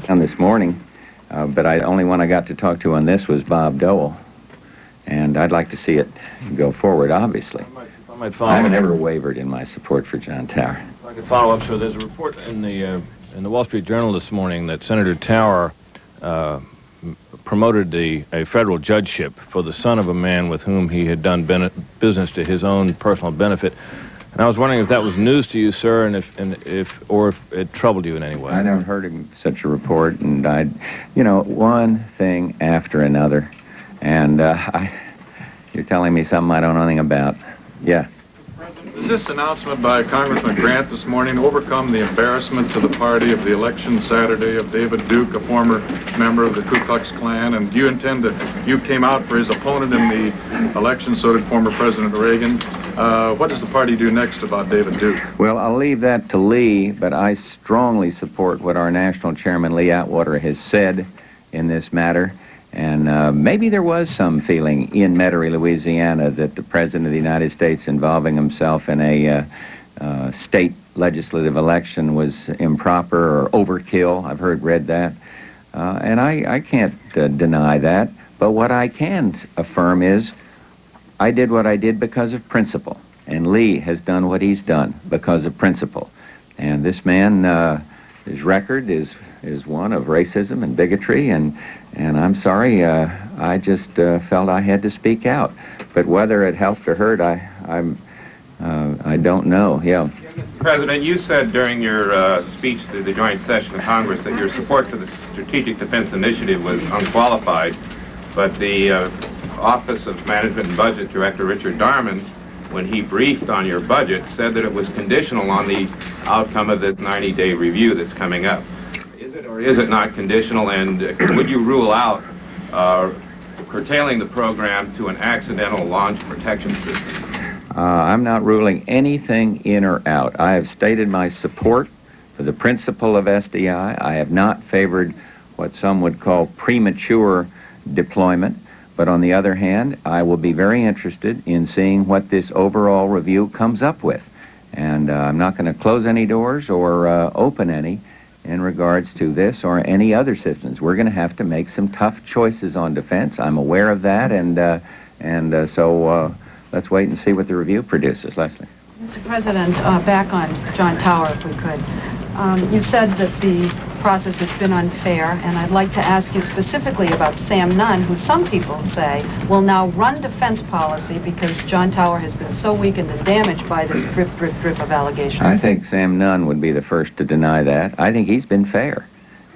on this morning, but the only one I got to talk to on this was Bob Dole, and I'd like to see it go forward, obviously. I might follow I've up. never wavered in my support for John Tower. If I could follow up, so there's a report in the Wall Street Journal this morning that Senator Tower promoted a federal judgeship for the son of a man with whom he had done business to his own personal benefit. And I was wondering if that was news to you, sir, and if it troubled you in any way. I never heard of such a report, and one thing after another, and you're telling me something I don't know anything about. Yeah. Is this announcement by Congressman Grant this morning overcome the embarrassment to the party of the election Saturday of David Duke, a former member of the Ku Klux Klan, and do you intend to, you came out for his opponent in the election, so did former President Reagan. What does the party do next about David Duke? Well, I'll leave that to Lee, but I strongly support what our national chairman, Lee Atwater, has said in this matter. And maybe there was some feeling in Metairie, Louisiana, that the President of the United States involving himself in a state legislative election was improper or overkill. I've read that. And I can't deny that. But what I can affirm is I did what I did because of principle. And Lee has done what he's done because of principle. And this man, his record is one of racism and bigotry, and I'm sorry, I just felt I had to speak out. But whether it helped or hurt, I don't know. Yeah. Mr. President, you said during your speech to the joint session of Congress that your support for the Strategic Defense Initiative was unqualified, but the Office of Management and Budget Director Richard Darman, when he briefed on your budget, said that it was conditional on the outcome of the 90-day review that's coming up. Is it or is it not conditional, and would you rule out curtailing the program to an accidental launch protection system? I'm not ruling anything in or out. I have stated my support for the principle of SDI. I have not favored what some would call premature deployment. But on the other hand, I will be very interested in seeing what this overall review comes up with. And I'm not going to close any doors or open any in regards to this or any other systems. We're going to have to make some tough choices on defense. I'm aware of that, and so let's wait and see what the review produces. Leslie. Mr. President, back on John Tower, if we could. You said that the process has been unfair, and I'd like to ask you specifically about Sam Nunn, who some people say will now run defense policy because John Tower has been so weakened and damaged by this drip, drip, drip of allegations. I think Sam Nunn would be the first to deny that. I think he's been fair,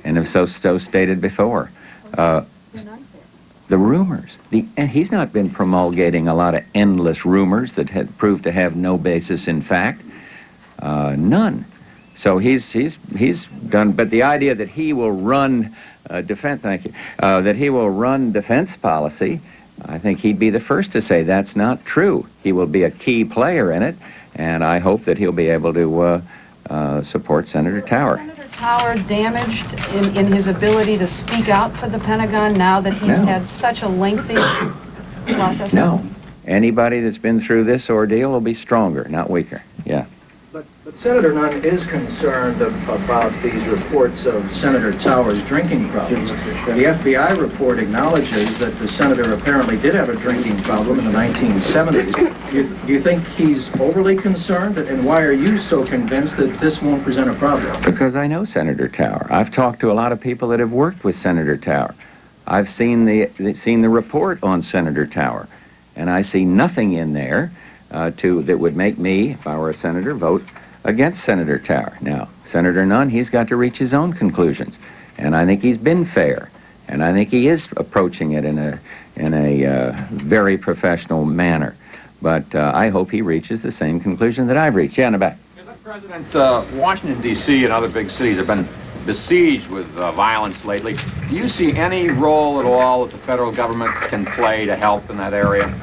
and have so stated before. The rumors. He's not been promulgating a lot of endless rumors that had proved to have no basis in fact. None. So he's done. But the idea that he will run defense, that he will run defense policy, I think he'd be the first to say that's not true. He will be a key player in it, and I hope that he'll be able to support Senator Tower. Tower damaged in his ability to speak out for the Pentagon now that he's had such a lengthy process? No. Anybody that's been through this ordeal will be stronger, not weaker. Yeah. But Senator Nunn is concerned about these reports of Senator Tower's drinking problems. The FBI report acknowledges that the senator apparently did have a drinking problem in the 1970s. Do you think he's overly concerned? And why are you so convinced that this won't present a problem? Because I know Senator Tower. I've talked to a lot of people that have worked with Senator Tower. I've seen the report on Senator Tower, and I see nothing in there that would make me, if I were a senator, vote against Senator Tower. Now, Senator Nunn, he's got to reach his own conclusions, and I think he's been fair, and I think he is approaching it in a very professional manner. But I hope he reaches the same conclusion that I've reached. Yeah, in the back. Mr. President, Washington, D.C. and other big cities have been besieged with violence lately. Do you see any role at all that the federal government can play to help in that area?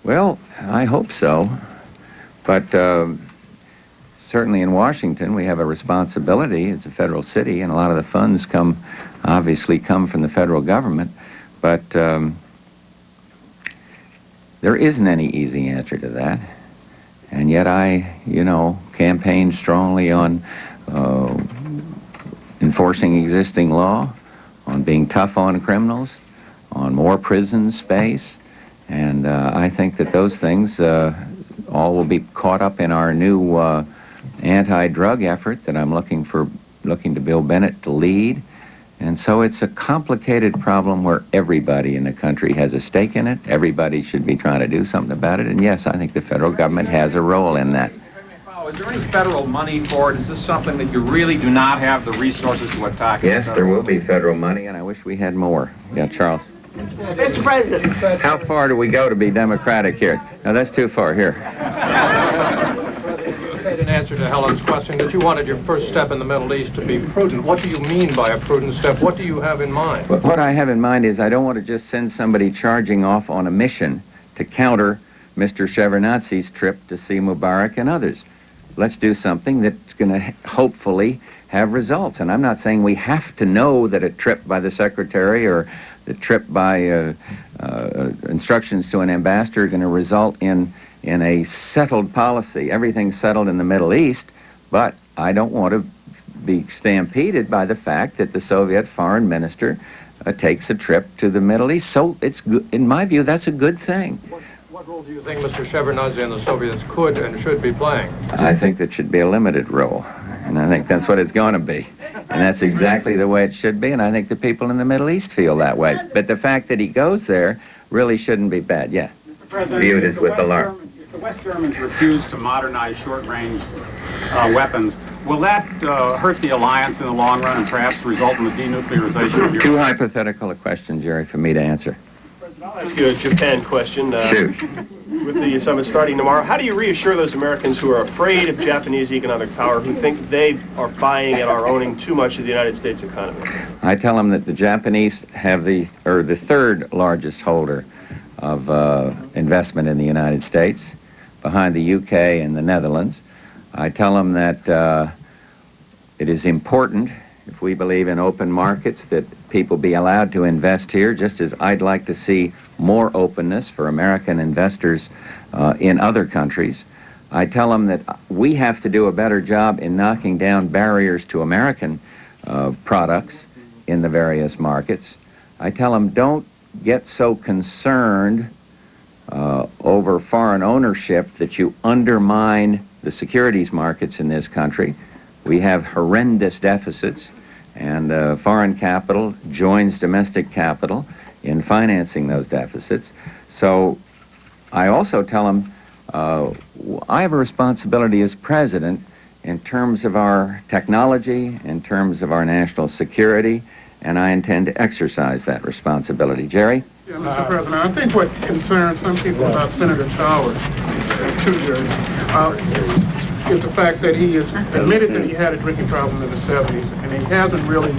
Well, I hope so. But certainly in Washington, we have a responsibility. It's a federal city, and a lot of the funds obviously come from the federal government. But there isn't any easy answer to that. And yet I, campaign strongly on enforcing existing law, on being tough on criminals, on more prison space, and I think that those things all will be caught up in our new anti-drug effort that I'm looking to Bill Bennett to lead. And so it's a complicated problem where everybody in the country has a stake in it. Everybody should be trying to do something about it. And yes, I think the federal government has a role in that. Is there any federal money for it? Is this something that you really do not have the resources to attack? Yes, there will be federal money, and I wish we had more. Yeah, Charles. Mr. President. How far do we go to be democratic here? No, that's too far. Here. In answer to Helen's question, that you wanted your first step in the Middle East to be prudent. What do you mean by a prudent step? What do you have in mind? But what I have in mind is I don't want to just send somebody charging off on a mission to counter Mr. Shevardnadze's trip to see Mubarak and others. Let's do something that's going to hopefully have results. And I'm not saying we have to know that a trip by the secretary or the trip by instructions to an ambassador are going to result in a settled policy, everything settled in the Middle East, but I don't want to be stampeded by the fact that the Soviet foreign minister takes a trip to the Middle East. So it's good, in my view, that's a good thing. What role do you think Mr. Shevardnadze and the Soviets could and should be playing? I think that should be a limited role, and I think that's what it's going to be. And that's exactly the way it should be, and I think the people in the Middle East feel that way. But the fact that he goes there really shouldn't be bad, yeah. Mr. President, viewed as with alarm. If the West Germans refuse to modernize short-range weapons, will that hurt the alliance in the long run and perhaps result in the denuclearization of Europe? Too hypothetical a question, Jerry, for me to answer. I'll ask you a Japan question. Shoot. With the summit starting tomorrow, how do you reassure those Americans who are afraid of Japanese economic power, who think they are buying and are owning too much of the United States economy? I tell them that the Japanese have the third largest holder of investment in the United States, behind the UK and the Netherlands. I tell them that it is important, if we believe in open markets, that people be allowed to invest here, just as I'd like to see more openness for American investors in other countries. I tell them that we have to do a better job in knocking down barriers to American products in the various markets. I tell them don't get so concerned over foreign ownership that you undermine the securities markets in this country. We have horrendous deficits, and foreign capital joins domestic capital in financing those deficits. So I also tell them I have a responsibility as president in terms of our technology, in terms of our national security, and I intend to exercise that responsibility. Jerry? Yeah, Mr. President, I think what concerns some people about Senator Towers, too, Jerry, is the fact that he has admitted that he had a drinking problem in the 70s, and he hasn't really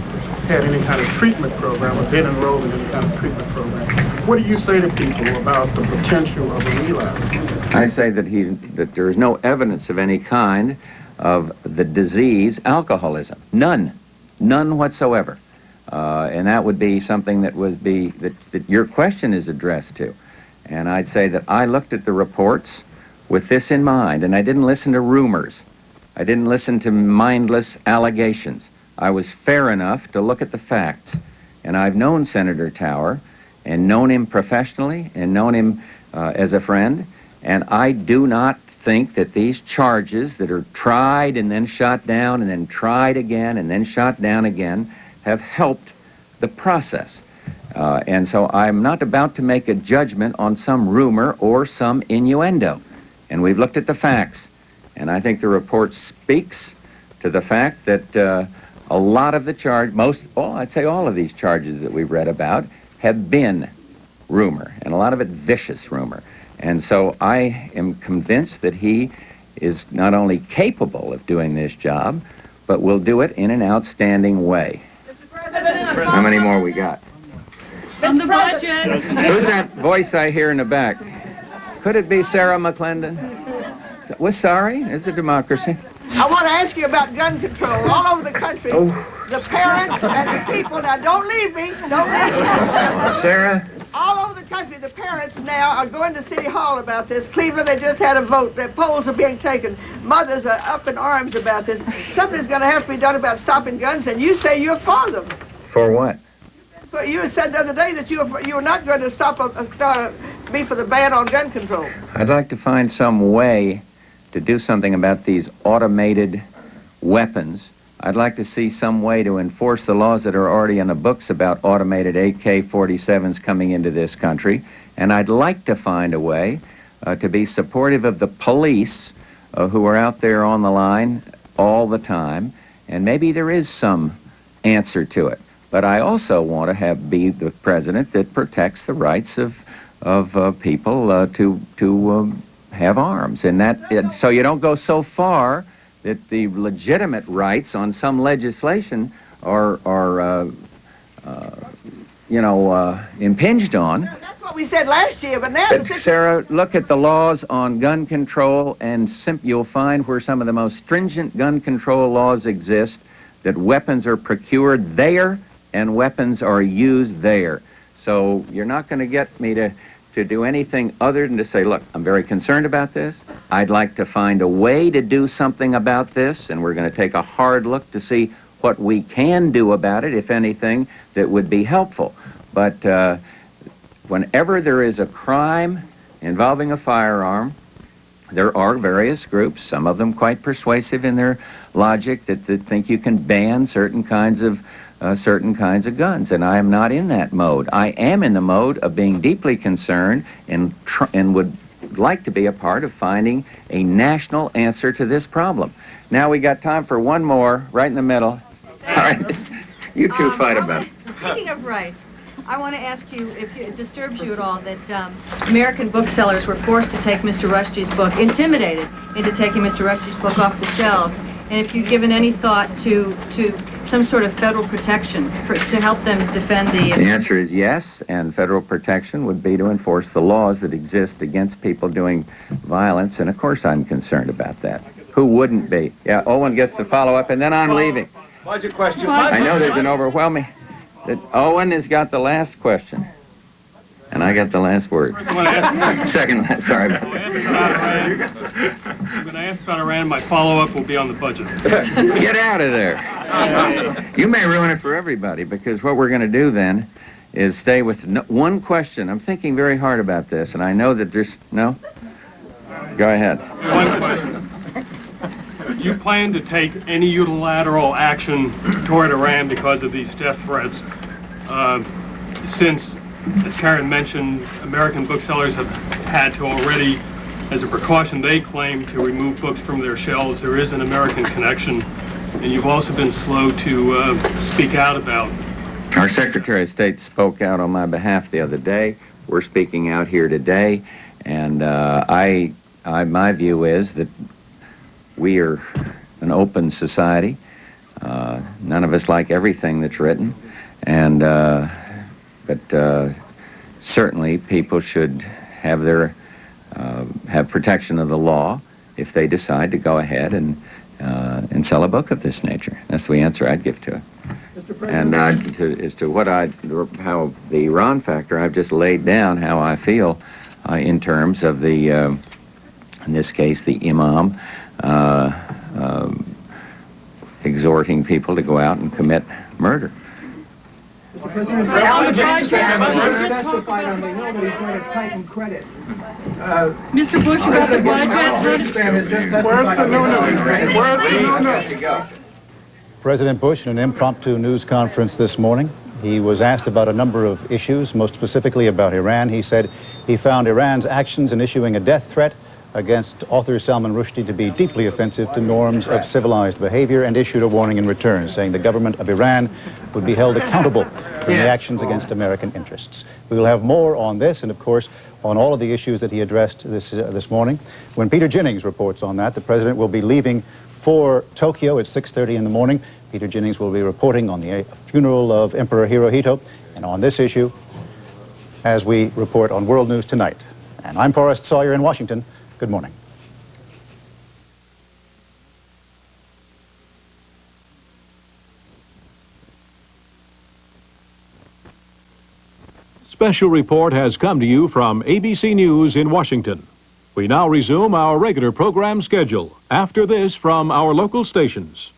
had any kind of treatment program or been enrolled in any kind of treatment program. What do you say to people about the potential of a relapse? I say that there is no evidence of any kind of the disease alcoholism. None whatsoever. And that would be something that that your question is addressed to. And I'd say that I looked at the reports with this in mind, and I didn't listen to rumors. I didn't listen to mindless allegations. I was fair enough to look at the facts. And I've known Senator Tower, and known him professionally, and known him as a friend, and I do not think that these charges that are tried and then shot down and then tried again and then shot down again have helped the process. And so I'm not about to make a judgment on some rumor or some innuendo. And we've looked at the facts. And I think the report speaks to the fact that a lot of the I'd say all of these charges that we've read about have been rumor, and a lot of it vicious rumor. And so I am convinced that he is not only capable of doing this job, but will do it in an outstanding way. How many more we got? On the budget. Who's that voice I hear in the back? Could it be Sarah McClendon? We're sorry, it's a democracy. I want to ask you about gun control all over the country. The parents and the people, now don't leave me, don't leave me. Sarah? All over the country, the parents now are going to City Hall about this. Cleveland, they just had a vote. Their polls are being taken. Mothers are up in arms about this. Something's going to have to be done about stopping guns, and you say you're for them. For what? But you said the other day that you were not going to be for the ban on gun control. I'd like to find some way to do something about these automated weapons. I'd like to see some way to enforce the laws that are already in the books about automated AK-47s coming into this country. And I'd like to find a way to be supportive of the police who are out there on the line all the time. And maybe there is some answer to it. But I also want to be the president that protects the rights of people to have arms. And so you don't go so far that the legitimate rights on some legislation are impinged on. That's what we said last year, but now... But Sarah, look at the laws on gun control, and you'll find where some of the most stringent gun control laws exist, that weapons are procured there and weapons are used there. So you're not going to get me to do anything other than to say, look, I'm very concerned about this. I'd like to find a way to do something about this, and we're going to take a hard look to see what we can do about it, if anything, that would be helpful. But whenever there is a crime involving a firearm, there are various groups, some of them quite persuasive in their logic, that think you can ban certain kinds of guns, and I am not in that mode. I am in the mode of being deeply concerned and would like to be a part of finding a national answer to this problem. Now we got time for one more, right in the middle. All right, you two fight about it. Speaking of rights, I want to ask you if it disturbs you at all that American booksellers were forced to take Mr. Rushdie's book, intimidated into taking Mr. Rushdie's book off the shelves, and if you've given any thought to some sort of federal protection to help them defend the... The answer is yes, and federal protection would be to enforce the laws that exist against people doing violence, and of course I'm concerned about that. Who wouldn't be? Yeah, Owen gets to follow up, and then I'm leaving. Budget question. I know there's an overwhelming... Owen has got the last question, and I got the last word. Second last, sorry about that. I'm going to ask about Iran. My follow-up will be on the budget. Get out of there. You may ruin it for everybody, because what we're going to do then is stay with one question. I'm thinking very hard about this, and I know that there's... No? Go ahead. One question. Do you plan to take any unilateral action toward Iran because of these death threats? Since, as Karen mentioned, American booksellers have had to already, as a precaution, they claim, to remove books from their shelves. There is an American connection, and you've also been slow to speak out about. Our Secretary of State spoke out on my behalf the other day. We're speaking out here today, and my view is that we are an open society. None of us like everything that's written, and but certainly people should have have protection of the law if they decide to go ahead and sell a book of this nature. That's the answer I'd give to it. And as to how the Iran factor, I've just laid down how I feel in terms of the, in this case, the imam exhorting people to go out and commit murder. Mr. President, testified on the Hill that he's going to tighten credit. Mr. Bush, about the budget. Where's the no-no? President Bush, in an impromptu news conference this morning, he was asked about a number of issues, most specifically about Iran. He said he found Iran's actions in issuing a death threat against author Salman Rushdie to be deeply offensive to norms of civilized behavior, and issued a warning in return, saying the government of Iran would be held accountable for the actions against American interests. We will have more on this, and of course on all of the issues that he addressed this morning. When Peter Jennings reports on that, the president will be leaving for Tokyo at 6:30 in the morning. Peter Jennings will be reporting on the funeral of Emperor Hirohito, and on this issue as we report on World News Tonight. And I'm Forrest Sawyer in Washington. Good morning. special report has come to you from ABC News in Washington. We now resume our regular program schedule after this from our local stations.